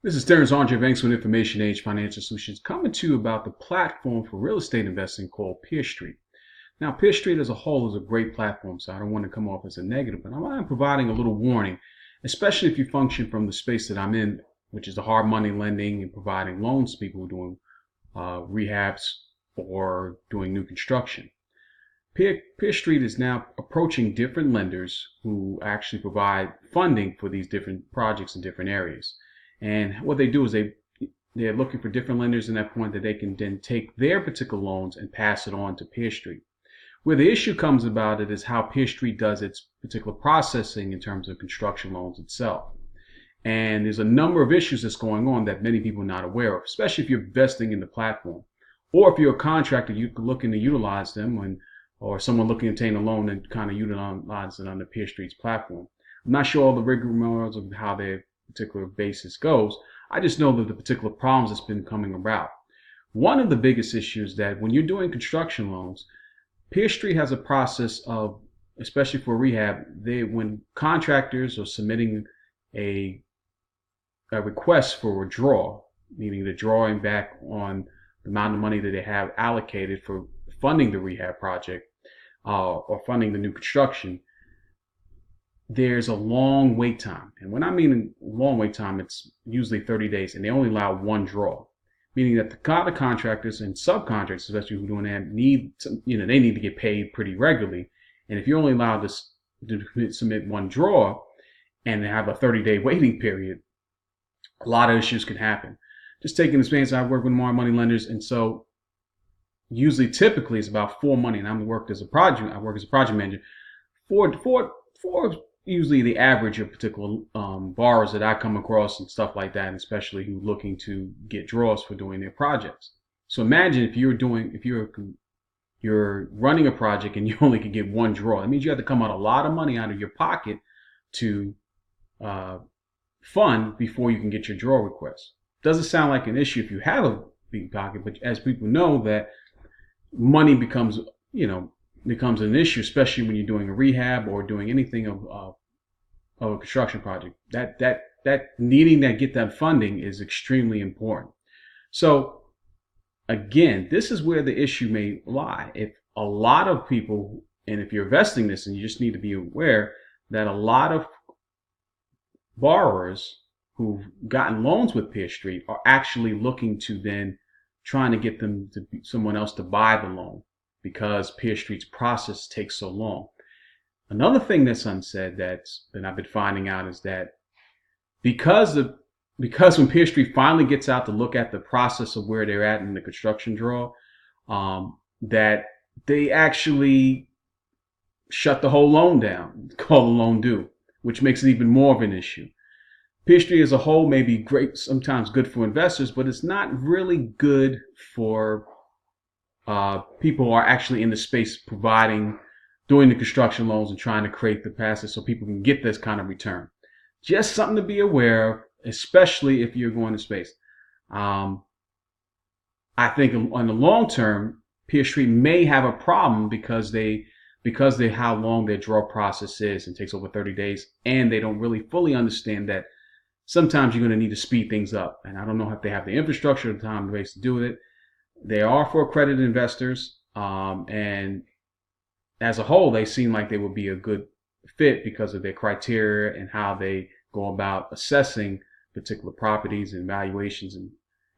This is Terrence Andre Banks with Information Age Financial Solutions coming to you about the platform for real estate investing called PeerStreet. Now, PeerStreet as a whole is a great platform, so I don't want to come off as a negative, but I'm providing a little warning, especially if you function from the space that I'm in, which is the hard money lending and providing loans to people who are doing rehabs or doing new construction. PeerStreet is now approaching different lenders who actually provide funding for these different projects in different areas. And what they do is they're looking for different lenders in that point that they can then take their particular loans and pass it on to PeerStreet. Where the issue comes about it is how PeerStreet does its particular processing in terms of construction loans itself. And there's a number of issues that's going on that many people are not aware of, especially if you're investing in the platform. Or if you're a contractor, you're looking to utilize them or someone looking to obtain a loan and kind of utilize it on the PeerStreet's platform. I'm not sure all the rigmaroles of how their particular basis goes. I just know that the particular problems that's been coming about. One of the biggest issues that when you're doing construction loans, PeerStreet has a process of, especially for rehab, when contractors are submitting a request for withdrawal, meaning the drawing back on the amount of money that they have allocated for funding the rehab project or funding the new construction, there's a long wait time. And when I mean long wait time, it's usually 30 days, and they only allow one draw, meaning that the contractors and subcontractors, especially who are doing that, they need to get paid pretty regularly. And if you're only allowed to submit one draw and have a 30-day waiting period, a lot of issues can happen. Just taking the experience, I work with more money lenders, and so typically it's about 4 months. And I work as a project manager. Four usually the average of particular borrowers that I come across and stuff like that, and especially who are looking to get draws for doing their projects. So imagine if you're running a project and you only can get one draw. That means you have to come out a lot of money out of your pocket to fund before you can get your draw request. Doesn't sound like an issue if you have a big pocket, but as people know, that money becomes an issue, especially when you're doing a rehab or doing anything of a construction project. That needing to get that funding is extremely important. So again, this is where the issue may lie. If a lot of people, and if you're investing this, and you just need to be aware that a lot of borrowers who've gotten loans with PeerStreet are actually looking to then trying to get them to someone else to buy the loan, because PeerStreet's process takes so long. Another thing that's unsaid that I've been finding out is that because when PeerStreet finally gets out to look at the process of where they're at in the construction draw, that they actually shut the whole loan down, call the loan due, which makes it even more of an issue. PeerStreet as a whole may be great, sometimes good for investors, but it's not really good for people who are actually in the space doing the construction loans and trying to create the passes so people can get this kind of return. Just something to be aware of, especially if you're going to space. I think on the long term, PeerStreet may have a problem because they how long their draw process is and takes over 30 days, and they don't really fully understand that sometimes you're going to need to speed things up. And I don't know if they have the infrastructure or the time and ways to do it. They are for accredited investors, and as a whole, they seem like they would be a good fit because of their criteria and how they go about assessing particular properties and valuations and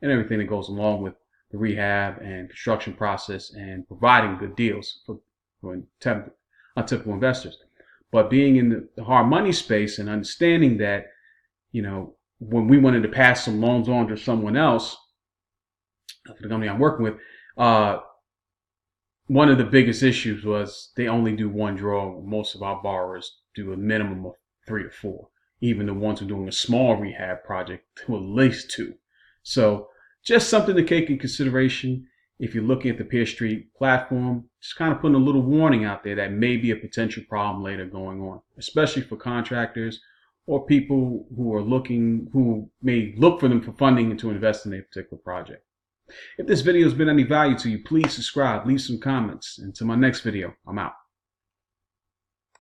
everything that goes along with the rehab and construction process and providing good deals for typical investors. But being in the hard money space and understanding that, when we wanted to pass some loans on to someone else, for the company I'm working with, one of the biggest issues was they only do one draw. Most of our borrowers do a minimum of 3 to 4. Even the ones who are doing a small rehab project do at least 2. So just something to take in consideration if you're looking at the PeerStreet platform. Just kind of putting a little warning out there that may be a potential problem later going on, especially for contractors or people who may look for them for funding and to invest in a particular project. If this video has been any value to you, please subscribe, leave some comments. Until my next video, I'm out.